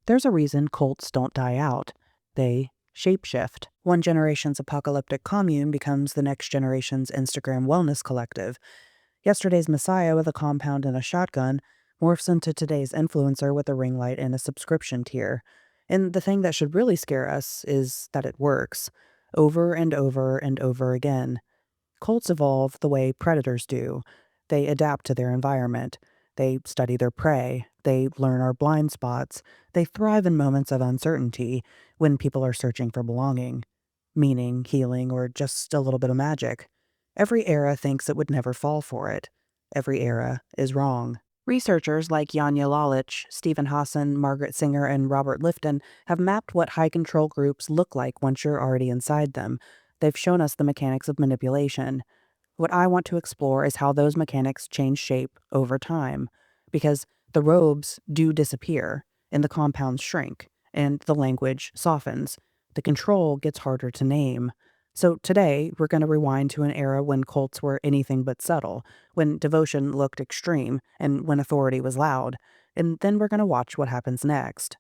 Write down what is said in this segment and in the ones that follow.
There's a reason cults don't die out. They shapeshift. One generation's apocalyptic commune becomes the next generation's Instagram wellness collective. Yesterday's messiah with a compound and a shotgun morphs into today's influencer with a ring light and a subscription tier. And the thing that should really scare us is that it works. Over and over and over again. Cults evolve the way predators do. They adapt to their environment. They study their prey. They learn our blind spots. They thrive in moments of uncertainty when people are searching for belonging, meaning, healing, or just a little bit of magic. Every era thinks it would never fall for it. Every era is wrong. Researchers like Janja Lalich, Stephen Hassan, Margaret Singer, and Robert Lifton have mapped what high-control groups look like once you're already inside them. They've shown us the mechanics of manipulation. What I want to explore is how those mechanics change shape over time, because the robes do disappear, and the compounds shrink, and the language softens. The control gets harder to name. So today, we're going to rewind to an era when cults were anything but subtle, when devotion looked extreme, and when authority was loud. And then we're going to watch what happens next.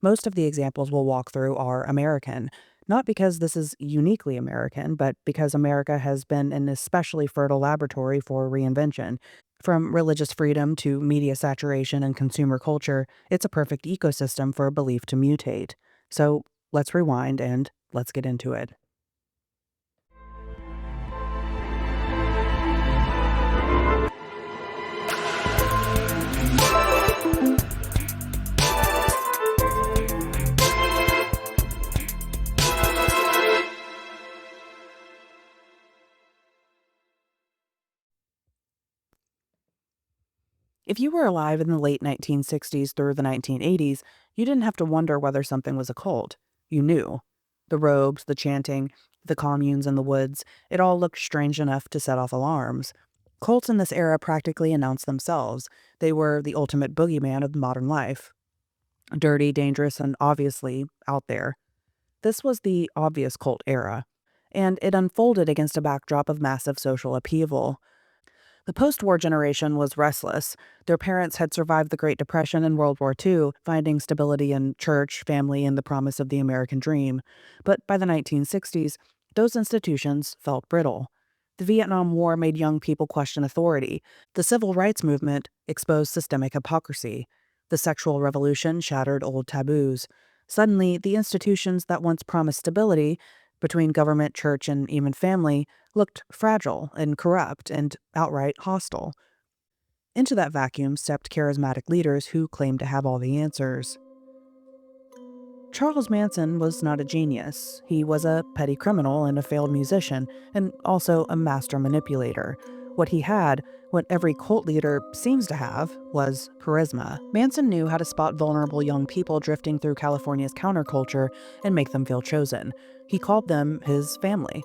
Most of the examples we'll walk through are American, not because this is uniquely American, but because America has been an especially fertile laboratory for reinvention. From religious freedom to media saturation and consumer culture, it's a perfect ecosystem for a belief to mutate. So let's rewind and let's get into it. If you were alive in the late 1960s through the 1980s, you didn't have to wonder whether something was a cult. You knew. The robes, the chanting, the communes in the woods, it all looked strange enough to set off alarms. Cults in this era practically announced themselves. They were the ultimate boogeyman of modern life. Dirty, dangerous, and obviously out there. This was the obvious cult era, and it unfolded against a backdrop of massive social upheaval. The post-war generation was restless. Their parents had survived the Great Depression and World War II, finding stability in church, family, and the promise of the American dream. But by the 1960s, those institutions felt brittle. The Vietnam War made young people question authority. The Civil Rights Movement exposed systemic hypocrisy. The sexual revolution shattered old taboos. Suddenly, the institutions that once promised stability between government, church, and even family looked fragile and corrupt and outright hostile. Into that vacuum stepped charismatic leaders who claimed to have all the answers. Charles Manson was not a genius. He was a petty criminal and a failed musician, and also a master manipulator. What he had, what every cult leader seems to have, was charisma. Manson knew how to spot vulnerable young people drifting through California's counterculture and make them feel chosen. He called them his family.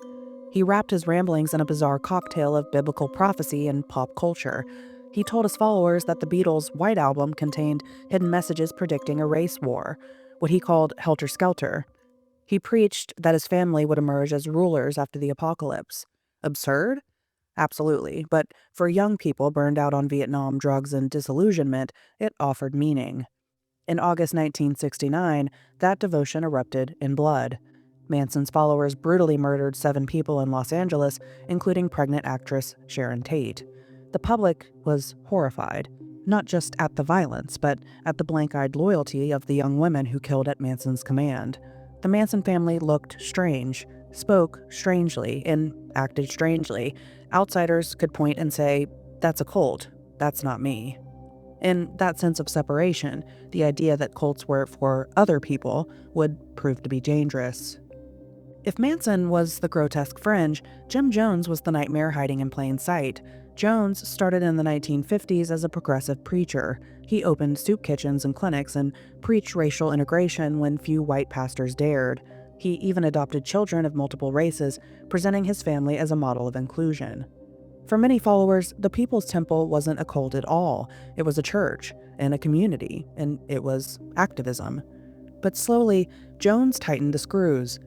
He wrapped his ramblings in a bizarre cocktail of biblical prophecy and pop culture. He told his followers that the Beatles' White Album contained hidden messages predicting a race war, what he called Helter Skelter. He preached that his family would emerge as rulers after the apocalypse. Absurd? Absolutely, but for young people burned out on Vietnam, drugs, and disillusionment, it offered meaning. In August 1969, that devotion erupted in blood. Manson's followers brutally murdered 7 people in Los Angeles, including pregnant actress Sharon Tate. The public was horrified, not just at the violence, but at the blank-eyed loyalty of the young women who killed at Manson's command. The Manson family looked strange, spoke strangely, and acted strangely. Outsiders could point and say, "That's a cult. That's not me." In that sense of separation, the idea that cults were for other people would prove to be dangerous. If Manson was the grotesque fringe, Jim Jones was the nightmare hiding in plain sight. Jones started in the 1950s as a progressive preacher. He opened soup kitchens and clinics and preached racial integration when few white pastors dared. He even adopted children of multiple races, presenting his family as a model of inclusion. For many followers, the People's Temple wasn't a cult at all. It was a church and a community, and it was activism. But slowly, Jones tightened the screws.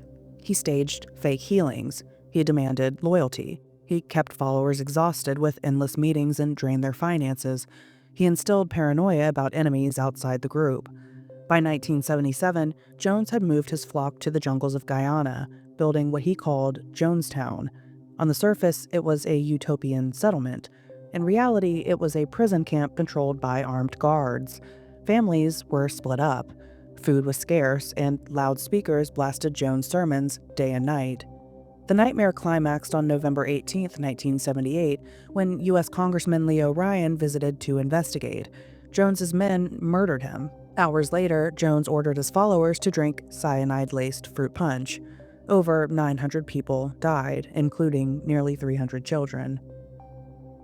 He staged fake healings. He demanded loyalty. He kept followers exhausted with endless meetings and drained their finances. He instilled paranoia about enemies outside the group. By 1977, Jones had moved his flock to the jungles of Guyana, building what he called Jonestown. On the surface, it was a utopian settlement. In reality, it was a prison camp controlled by armed guards. Families were split up. Food was scarce, and loudspeakers blasted Jones' sermons day and night. The nightmare climaxed on November 18, 1978, when U.S. Congressman Leo Ryan visited to investigate. Jones's men murdered him. Hours later, Jones ordered his followers to drink cyanide-laced fruit punch. Over 900 people died, including nearly 300 children.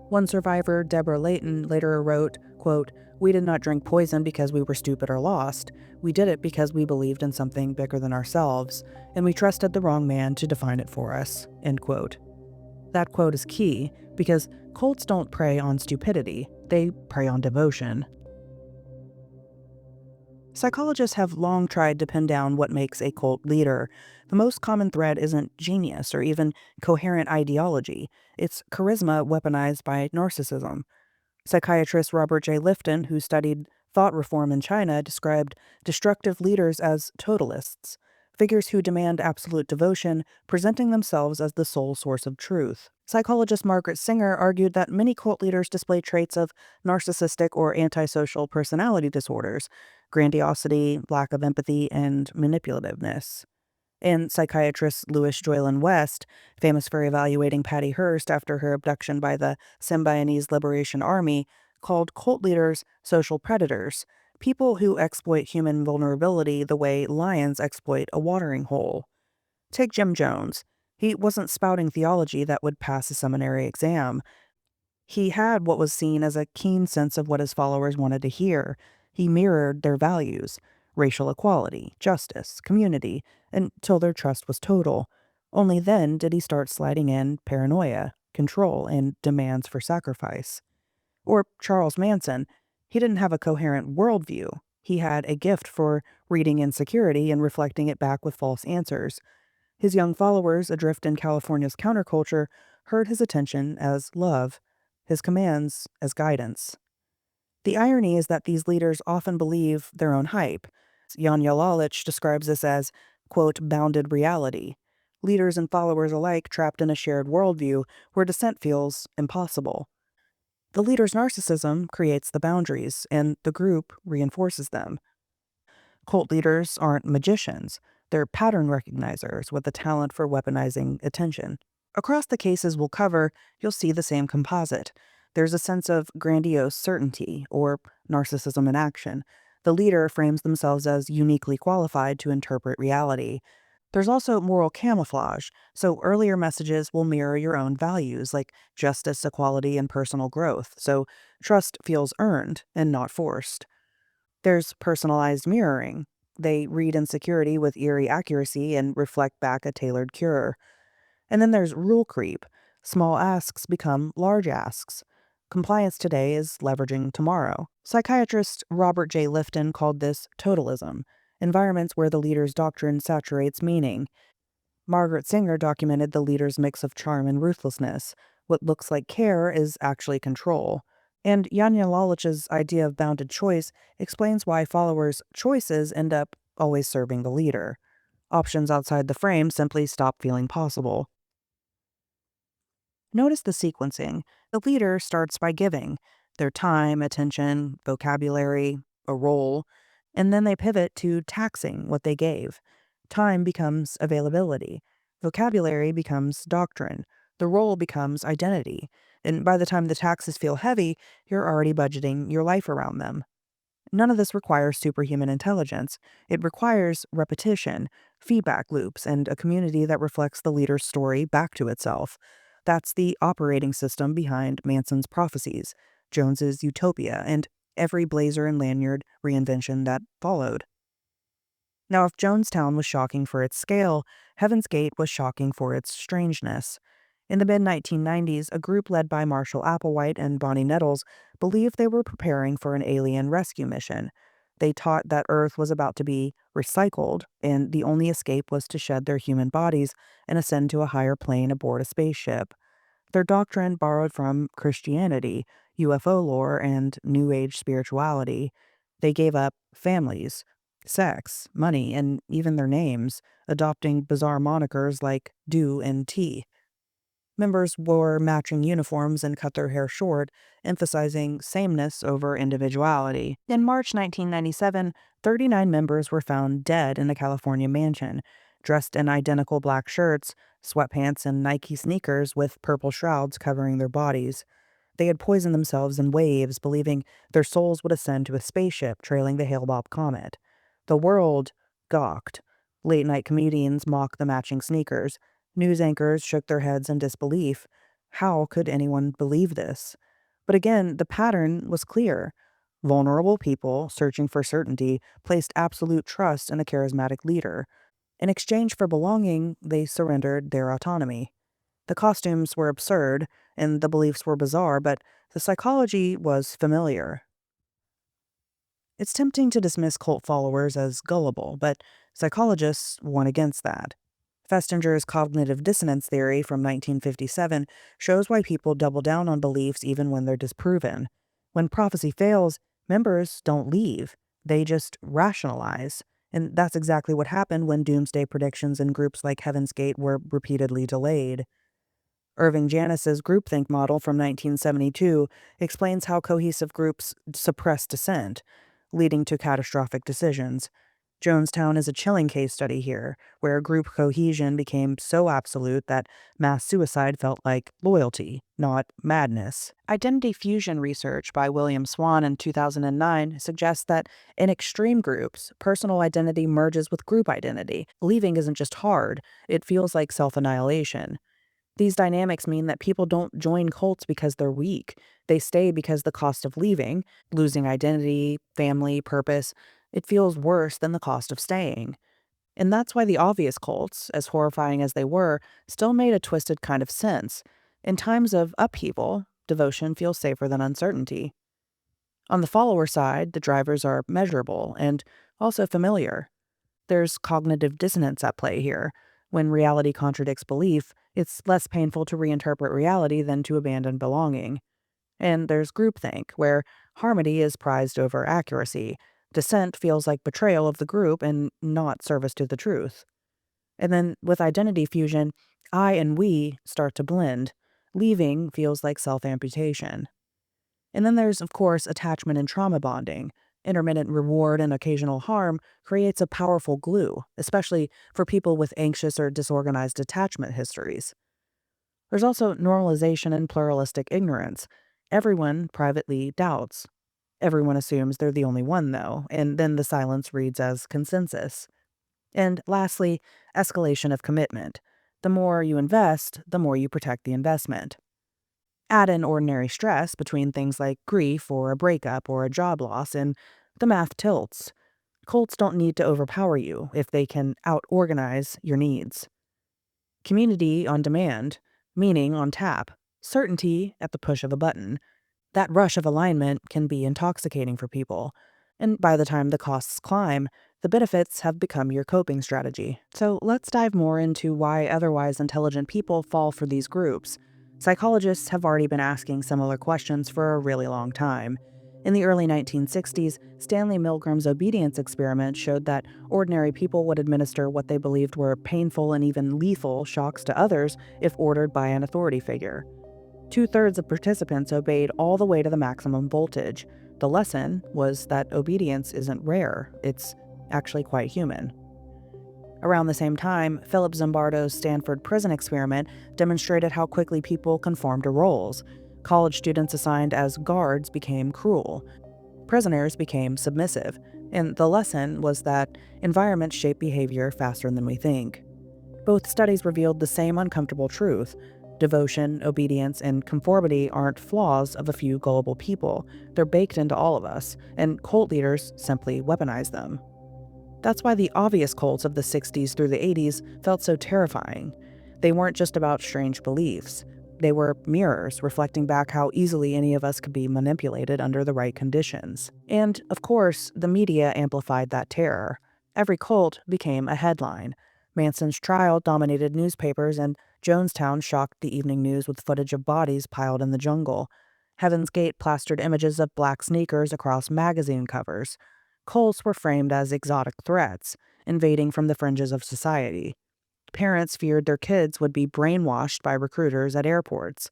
One survivor, Deborah Layton, later wrote, quote, "We did not drink poison because we were stupid or lost. We did it because we believed in something bigger than ourselves, and we trusted the wrong man to define it for us." End quote. That quote is key because cults don't prey on stupidity, they prey on devotion. Psychologists have long tried to pin down what makes a cult leader. The most common thread isn't genius or even coherent ideology, it's charisma weaponized by narcissism. Psychiatrist Robert Lifton, who studied thought reform in China, described destructive leaders as totalists, figures who demand absolute devotion, presenting themselves as the sole source of truth. Psychologist Margaret Singer argued that many cult leaders display traits of narcissistic or antisocial personality disorders, grandiosity, lack of empathy, and manipulativeness. And psychiatrist Louis Joylin West, famous for evaluating Patty Hearst after her abduction by the Symbionese Liberation Army, called cult leaders social predators, people who exploit human vulnerability the way lions exploit a watering hole. Take Jim Jones. He wasn't spouting theology that would pass a seminary exam. He had what was seen as a keen sense of what his followers wanted to hear. He mirrored their values: racial equality, justice, community, until their trust was total. Only then did he start sliding in paranoia, control, and demands for sacrifice. Or Charles Manson. He didn't have a coherent worldview. He had a gift for reading insecurity and reflecting it back with false answers. His young followers, adrift in California's counterculture, heard his attention as love, his commands as guidance. The irony is that these leaders often believe their own hype. Janja Lalich describes this as, quote, bounded reality. Leaders and followers alike trapped in a shared worldview where dissent feels impossible. The leader's narcissism creates the boundaries, and the group reinforces them. Cult leaders aren't magicians, they're pattern recognizers with a talent for weaponizing attention. Across the cases we'll cover, you'll see the same composite. There's a sense of grandiose certainty, or narcissism in action. The leader frames themselves as uniquely qualified to interpret reality. There's also moral camouflage, so earlier messages will mirror your own values, like justice, equality, and personal growth, so trust feels earned and not forced. There's personalized mirroring. They read insecurity with eerie accuracy and reflect back a tailored cure. And then there's rule creep. Small asks become large asks. Compliance today is leveraging tomorrow. Psychiatrist Robert Lifton called this totalism, environments where the leader's doctrine saturates meaning. Margaret Singer documented the leader's mix of charm and ruthlessness. What looks like care is actually control. And Janja Lalich's idea of bounded choice explains why followers' choices end up always serving the leader. Options outside the frame simply stop feeling possible. Notice the sequencing. The leader starts by giving their time, attention, vocabulary, a role, and then they pivot to taxing what they gave. Time becomes availability. Vocabulary becomes doctrine. The role becomes identity. And by the time the taxes feel heavy, you're already budgeting your life around them. None of this requires superhuman intelligence. It requires repetition, feedback loops, and a community that reflects the leader's story back to itself. That's the operating system behind Manson's prophecies, Jones's utopia, and every blazer and lanyard reinvention that followed. Now, if Jonestown was shocking for its scale, Heaven's Gate was shocking for its strangeness. In the mid-1990s, a group led by Marshall Applewhite and Bonnie Nettles believed they were preparing for an alien rescue mission. They taught that Earth was about to be recycled, and the only escape was to shed their human bodies and ascend to a higher plane aboard a spaceship. Their doctrine borrowed from Christianity, UFO lore, and New Age spirituality. They gave up families, sex, money, and even their names, adopting bizarre monikers like Do and T. Members wore matching uniforms and cut their hair short, emphasizing sameness over individuality. In March 1997, 39 members were found dead in a California mansion, dressed in identical black shirts, sweatpants, and Nike sneakers with purple shrouds covering their bodies. They had poisoned themselves in waves, believing their souls would ascend to a spaceship trailing the Hale-Bopp comet. The world gawked. Late-night comedians mocked the matching sneakers. News anchors shook their heads in disbelief. How could anyone believe this? But again, the pattern was clear. Vulnerable people, searching for certainty, placed absolute trust in a charismatic leader. In exchange for belonging, they surrendered their autonomy. The costumes were absurd, and the beliefs were bizarre, but the psychology was familiar. It's tempting to dismiss cult followers as gullible, but psychologists warn against that. Festinger's cognitive dissonance theory from 1957 shows why people double down on beliefs even when they're disproven. When prophecy fails, members don't leave, they just rationalize. And that's exactly what happened when doomsday predictions in groups like Heaven's Gate were repeatedly delayed. Irving Janis's groupthink model from 1972 explains how cohesive groups suppress dissent, leading to catastrophic decisions. Jonestown is a chilling case study here, where group cohesion became so absolute that mass suicide felt like loyalty, not madness. Identity fusion research by William Swan in 2009 suggests that in extreme groups, personal identity merges with group identity. Leaving isn't just hard, it feels like self-annihilation. These dynamics mean that people don't join cults because they're weak. They stay because the cost of leaving, losing identity, family, purpose, it feels worse than the cost of staying. And that's why the obvious cults, as horrifying as they were, still made a twisted kind of sense. In times of upheaval, devotion feels safer than uncertainty. On the follower side, the drivers are measurable and also familiar. There's cognitive dissonance at play here. When reality contradicts belief, it's less painful to reinterpret reality than to abandon belonging. And there's groupthink, where harmony is prized over accuracy. Dissent feels like betrayal of the group and not service to the truth. And then with identity fusion, I and we start to blend. Leaving feels like self-amputation. And then there's, of course, attachment and trauma bonding. Intermittent reward and occasional harm creates a powerful glue, especially for people with anxious or disorganized attachment histories. There's also normalization and pluralistic ignorance. Everyone privately doubts. Everyone assumes they're the only one, though, and then the silence reads as consensus. And lastly, escalation of commitment. The more you invest, the more you protect the investment. Add in ordinary stress between things like grief or a breakup or a job loss, and the math tilts. Cults don't need to overpower you if they can out-organize your needs. Community on demand, meaning on tap, certainty at the push of a button. That rush of alignment can be intoxicating for people, and by the time the costs climb, the benefits have become your coping strategy. So let's dive more into why otherwise intelligent people fall for these groups. Psychologists have already been asking similar questions for a really long time. In the early 1960s, Stanley Milgram's obedience experiment showed that ordinary people would administer what they believed were painful and even lethal shocks to others if ordered by an authority figure. Two-thirds of participants obeyed all the way to the maximum voltage. The lesson was that obedience isn't rare, it's actually quite human. Around the same time, Philip Zimbardo's Stanford prison experiment demonstrated how quickly people conform to roles. College students assigned as guards became cruel. Prisoners became submissive, and the lesson was that environments shape behavior faster than we think. Both studies revealed the same uncomfortable truth. Devotion, obedience, and conformity aren't flaws of a few gullible people. They're baked into all of us, and cult leaders simply weaponize them. That's why the obvious cults of the 60s through the 80s felt so terrifying. They weren't just about strange beliefs. They were mirrors reflecting back how easily any of us could be manipulated under the right conditions. And, of course, the media amplified that terror. Every cult became a headline. Manson's trial dominated newspapers, and Jonestown shocked the evening news with footage of bodies piled in the jungle. Heaven's Gate plastered images of black sneakers across magazine covers. cults were framed as exotic threats, invading from the fringes of society. Parents feared their kids would be brainwashed by recruiters at airports.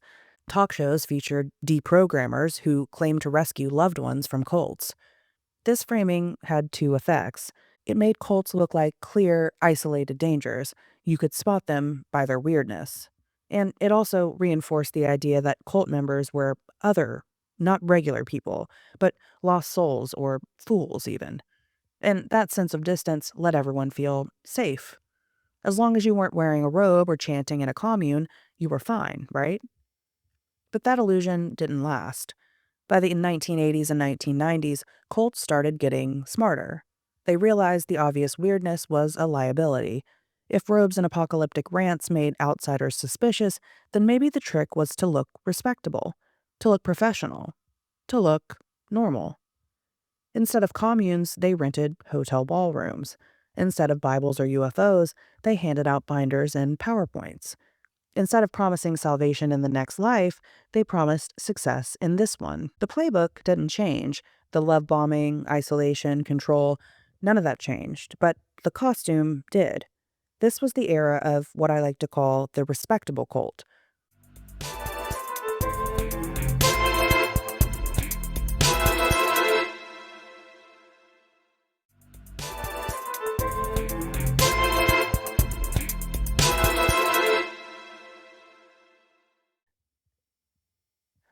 Talk shows featured deprogrammers who claimed to rescue loved ones from cults. This framing had two effects. It made cults look like clear, isolated dangers. You could spot them by their weirdness. And it also reinforced the idea that cult members were other, not regular people, but lost souls or fools, even. And that sense of distance let everyone feel safe. As long as you weren't wearing a robe or chanting in a commune, you were fine, right? But that illusion didn't last. By the 1980s and 1990s, cults started getting smarter. They realized the obvious weirdness was a liability. If robes and apocalyptic rants made outsiders suspicious, then maybe the trick was to look respectable, to look professional, to look normal. Instead of communes, they rented hotel ballrooms. Instead of Bibles or UFOs, they handed out binders and PowerPoints. Instead of promising salvation in the next life, they promised success in this one. The playbook didn't change. The love bombing, isolation, control, none of that changed. But the costume did. This was the era of what I like to call the respectable cult.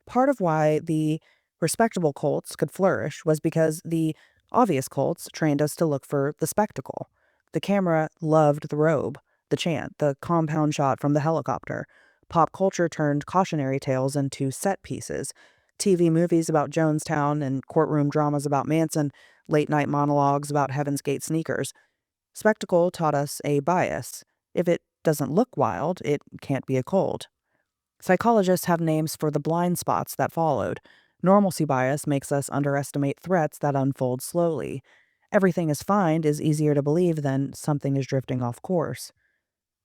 Part of why the respectable cults could flourish was because the obvious cults trained us to look for the spectacle. The camera loved the robe, the chant, the compound shot from the helicopter. Pop culture turned cautionary tales into set pieces. TV movies about Jonestown and courtroom dramas about Manson, late night monologues about Heaven's Gate sneakers. Spectacle taught us a bias. If it doesn't look wild, it can't be a cult. Psychologists have names for the blind spots that followed. Normalcy bias makes us underestimate threats that unfold slowly. Everything is fine is easier to believe than something is drifting off course.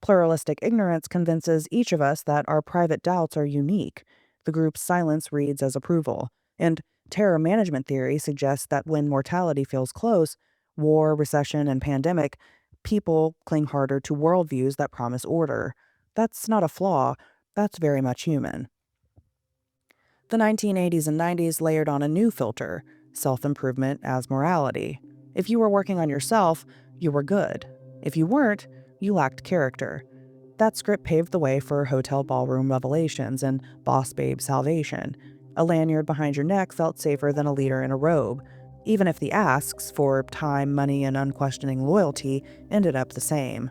Pluralistic ignorance convinces each of us that our private doubts are unique. The group's silence reads as approval. And terror management theory suggests that when mortality feels close, war, recession, and pandemic, people cling harder to worldviews that promise order. That's not a flaw, that's very much human. The 1980s and 90s layered on a new filter, self-improvement as morality. If you were working on yourself, you were good. If you weren't, you lacked character. That script paved the way for hotel ballroom revelations and boss babe salvation. A lanyard behind your neck felt safer than a leader in a robe, even if the asks for time, money, and unquestioning loyalty ended up the same.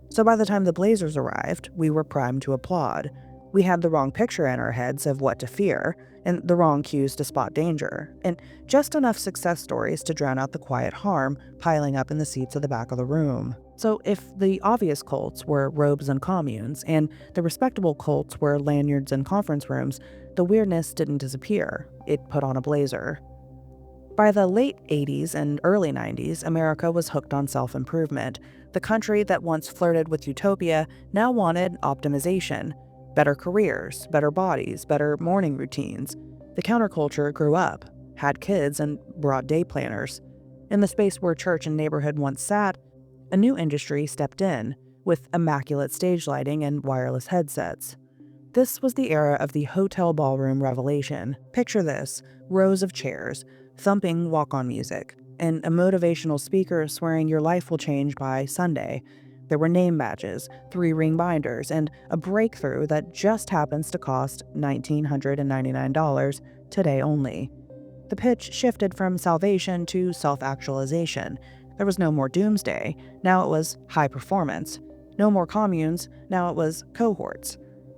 So by the time the Blazers arrived, we were primed to applaud. We had the wrong picture in our heads of what to fear, and the wrong cues to spot danger, and just enough success stories to drown out the quiet harm piling up in the seats at the back of the room. So if the obvious cults were robes and communes, and the respectable cults were lanyards and conference rooms, the weirdness didn't disappear. It put on a blazer. By the late 80s and early 90s, America was hooked on self-improvement. The country that once flirted with utopia now wanted optimization. Better careers, better bodies, better morning routines. The counterculture grew up, had kids, and brought day planners. In the space where church and neighborhood once sat, a new industry stepped in, with immaculate stage lighting and wireless headsets. This was the era of the hotel ballroom revelation. Picture this: rows of chairs, thumping walk-on music, and a motivational speaker swearing your life will change by Sunday. There were name badges, 3-ring binders, and a breakthrough that just happens to cost $1,999 today only. The pitch shifted from salvation to self-actualization. There was no more doomsday, now it was high performance. No more communes, now it was cohorts.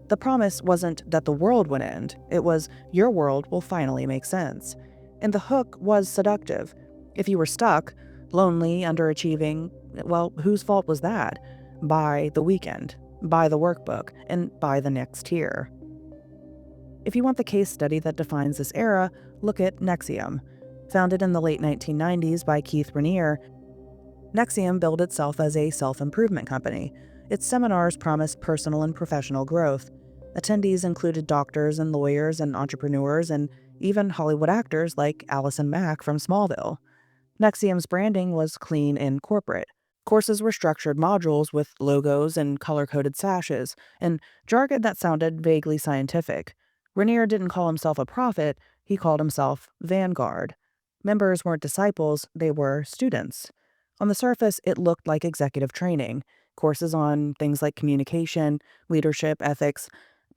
The promise wasn't that the world would end, it was your world will finally make sense. And the hook was seductive. If you were stuck, lonely, underachieving, well, whose fault was that? Buy the weekend, buy the workbook, and buy the next tier. If you want the case study that defines this era, look at NXIVM. Founded in the late 1990s by Keith Raniere, NXIVM billed itself as a self-improvement company. Its seminars promised personal and professional growth. Attendees included doctors and lawyers and entrepreneurs and even Hollywood actors like Allison Mack from Smallville. NXIVM's branding was clean and corporate. Courses were structured modules with logos and color-coded sashes, and jargon that sounded vaguely scientific. Rainier didn't call himself a prophet, he called himself Vanguard. Members weren't disciples, they were students. On the surface, it looked like executive training, courses on things like communication, leadership, ethics,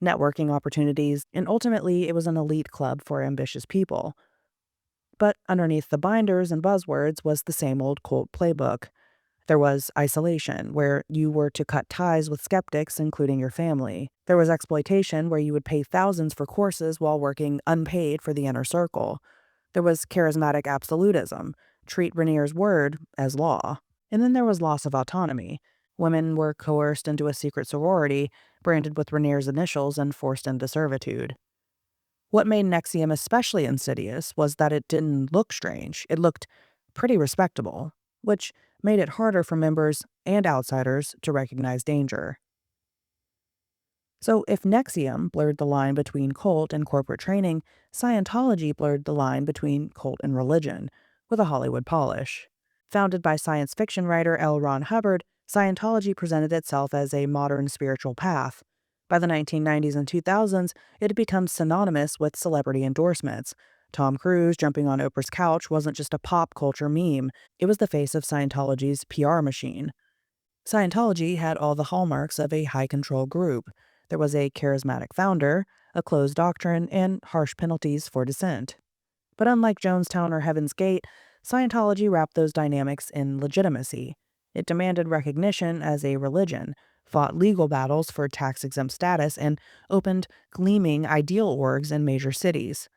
networking opportunities, and ultimately it was an elite club for ambitious people. But underneath the binders and buzzwords was the same old cult playbook. There was isolation, where you were to cut ties with skeptics, including your family. There was exploitation, where you would pay thousands for courses while working unpaid for the inner circle. There was charismatic absolutism, treat Rainier's word as law. And then there was loss of autonomy. Women were coerced into a secret sorority, branded with Rainier's initials, and forced into servitude. What made NXIVM especially insidious was that it didn't look strange. It looked pretty respectable, which made it harder for members and outsiders to recognize danger. So if NXIVM blurred the line between cult and corporate training, Scientology blurred the line between cult and religion, with a Hollywood polish. Founded by science fiction writer L. Ron Hubbard, Scientology presented itself as a modern spiritual path. By the 1990s and 2000s, it had become synonymous with celebrity endorsements. Tom Cruise jumping on Oprah's couch wasn't just a pop culture meme, it was the face of Scientology's PR machine. Scientology had all the hallmarks of a high-control group. There was a charismatic founder, a closed doctrine, and harsh penalties for dissent. But unlike Jonestown or Heaven's Gate, Scientology wrapped those dynamics in legitimacy. It demanded recognition as a religion, fought legal battles for tax-exempt status, and opened gleaming ideal orgs in major cities.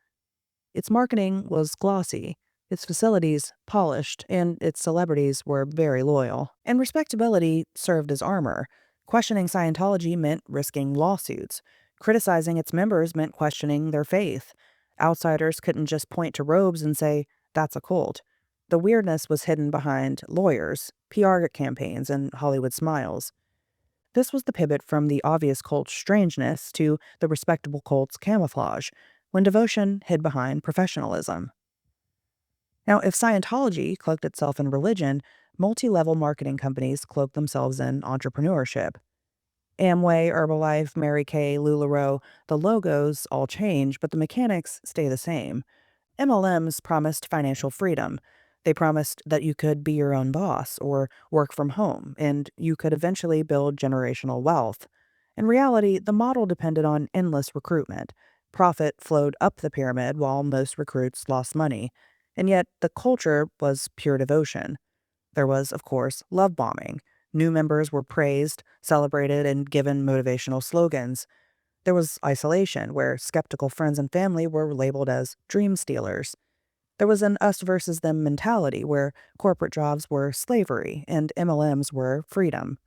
Its marketing was glossy, its facilities polished, and its celebrities were very loyal. And respectability served as armor. Questioning Scientology meant risking lawsuits. Criticizing its members meant questioning their faith. Outsiders couldn't just point to robes and say, "That's a cult." The weirdness was hidden behind lawyers, PR campaigns, and Hollywood smiles. This was the pivot from the obvious cult's strangeness to the respectable cult's camouflage, when devotion hid behind professionalism. Now, if Scientology cloaked itself in religion, multi-level marketing companies cloaked themselves in entrepreneurship. Amway, Herbalife, Mary Kay, LuLaRoe, the logos all change, but the mechanics stay the same. MLMs promised financial freedom. They promised that you could be your own boss or work from home, and you could eventually build generational wealth. In reality, the model depended on endless recruitment. Profit flowed up the pyramid while most recruits lost money. And yet, the culture was pure devotion. There was, of course, love bombing. New members were praised, celebrated, and given motivational slogans. There was isolation, where skeptical friends and family were labeled as dream stealers. There was an us versus them mentality, where corporate jobs were slavery and MLMs were freedom.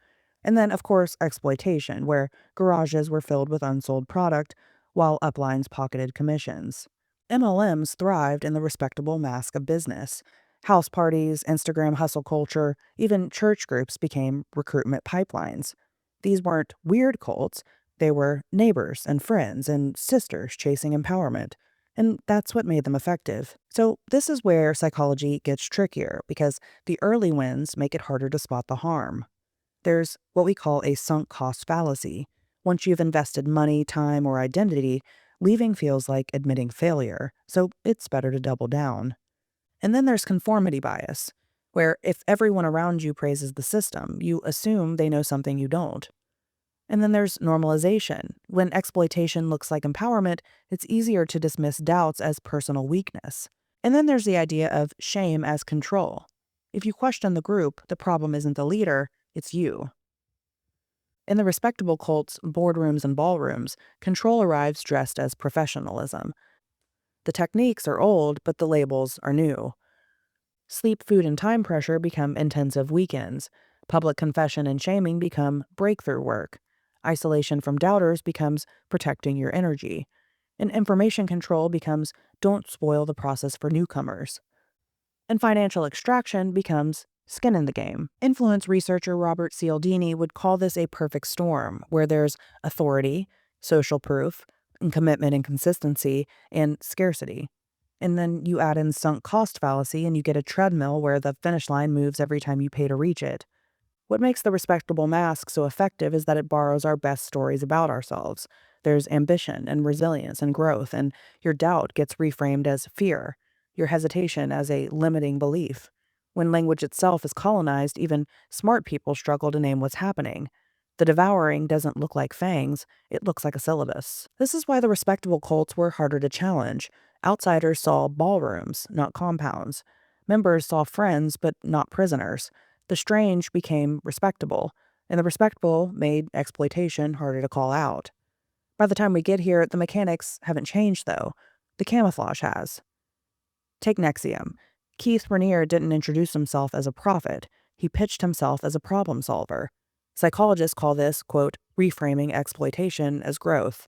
And then, of course, exploitation, where garages were filled with unsold product while uplines pocketed commissions. MLMs thrived in the respectable mask of business. House parties, Instagram hustle culture, even church groups became recruitment pipelines. These weren't weird cults, they were neighbors and friends and sisters chasing empowerment. And that's what made them effective. So, this is where psychology gets trickier because the early wins make it harder to spot the harm. There's what we call a sunk cost fallacy. Once you've invested money, time, or identity, leaving feels like admitting failure, so it's better to double down. And then there's conformity bias, where if everyone around you praises the system, you assume they know something you don't. And then there's normalization. When exploitation looks like empowerment, it's easier to dismiss doubts as personal weakness. And then there's the idea of shame as control. If you question the group, the problem isn't the leader, it's you. In the respectable cults, boardrooms, and ballrooms, control arrives dressed as professionalism. The techniques are old, but the labels are new. Sleep, food, and time pressure become intensive weekends. Public confession and shaming become breakthrough work. Isolation from doubters becomes protecting your energy. And information control becomes don't spoil the process for newcomers. And financial extraction becomes skin in the game. Influence researcher Robert Cialdini would call this a perfect storm, where there's authority, social proof, and commitment and consistency, and scarcity. And then you add in sunk cost fallacy and you get a treadmill where the finish line moves every time you pay to reach it. What makes the respectable mask so effective is that it borrows our best stories about ourselves. There's ambition and resilience and growth, and your doubt gets reframed as fear, your hesitation as a limiting belief. When language itself is colonized, even smart people struggle to name what's happening. The devouring doesn't look like fangs, it looks like a syllabus. This is why the respectable cults were harder to challenge. Outsiders saw ballrooms, not compounds. Members saw friends, but not prisoners. The strange became respectable, and the respectable made exploitation harder to call out. By the time we get here, the mechanics haven't changed, though. The camouflage has. Take NXIVM. Keith Raniere didn't introduce himself as a prophet. He pitched himself as a problem solver. Psychologists call this, quote, reframing exploitation as growth.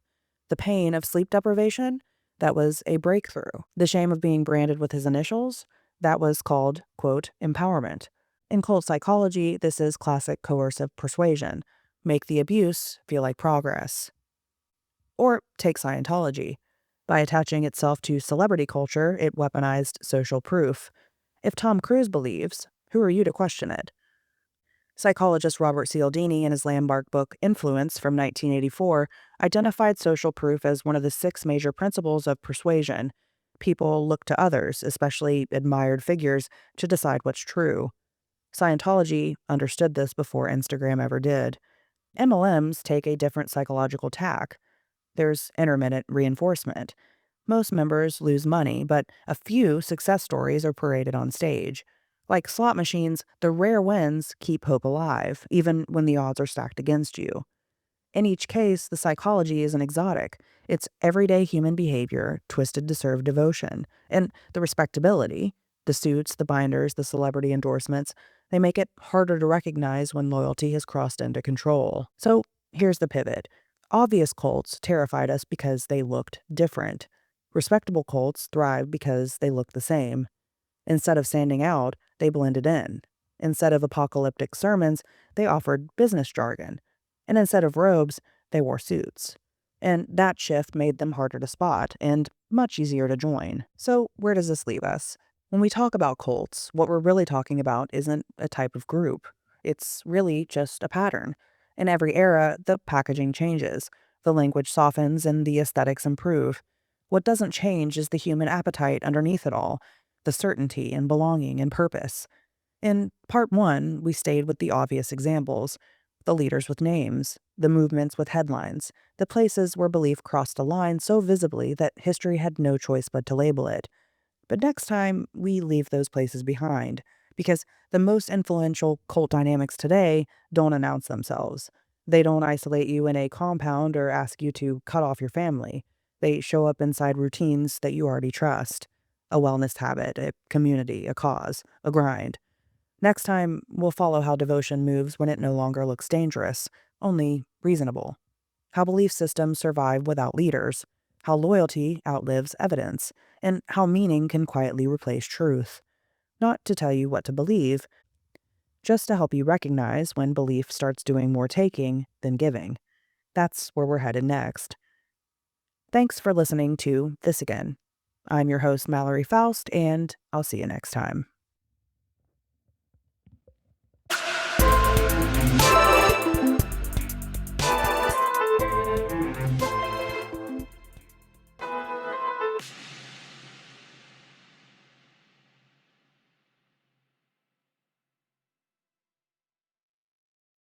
The pain of sleep deprivation? That was a breakthrough. The shame of being branded with his initials? That was called, quote, empowerment. In cult psychology, this is classic coercive persuasion. Make the abuse feel like progress. Or take Scientology. By attaching itself to celebrity culture, it weaponized social proof. If Tom Cruise believes, who are you to question it? Psychologist Robert Cialdini, in his landmark book Influence from 1984, identified social proof as one of the 6 major principles of persuasion. People look to others, especially admired figures, to decide what's true. Scientology understood this before Instagram ever did. MLMs take a different psychological tack. There's intermittent reinforcement. Most members lose money, but a few success stories are paraded on stage. Like slot machines, the rare wins keep hope alive, even when the odds are stacked against you. In each case, the psychology isn't exotic. It's everyday human behavior twisted to serve devotion. And the respectability, the suits, the binders, the celebrity endorsements, they make it harder to recognize when loyalty has crossed into control. So here's the pivot. Obvious cults terrified us because they looked different. Respectable cults thrive because they look the same. Instead of standing out, they blended in. Instead of apocalyptic sermons, they offered business jargon. And instead of robes, they wore suits. And that shift made them harder to spot and much easier to join. So, where does this leave us? When we talk about cults, what we're really talking about isn't a type of group. It's really just a pattern. In every era, the packaging changes, the language softens, and the aesthetics improve. What doesn't change is the human appetite underneath it all, the certainty and belonging and purpose. In part 1, we stayed with the obvious examples, the leaders with names, the movements with headlines, the places where belief crossed a line so visibly that history had no choice but to label it. But next time, we leave those places behind, because the most influential cult dynamics today don't announce themselves. They don't isolate you in a compound or ask you to cut off your family. They show up inside routines that you already trust. A wellness habit, a community, a cause, a grind. Next time, we'll follow how devotion moves when it no longer looks dangerous, only reasonable. How belief systems survive without leaders. How loyalty outlives evidence. And how meaning can quietly replace truth. Not to tell you what to believe, just to help you recognize when belief starts doing more taking than giving. That's where we're headed next. Thanks for listening to This Again. I'm your host, Mallory Faust, and I'll see you next time.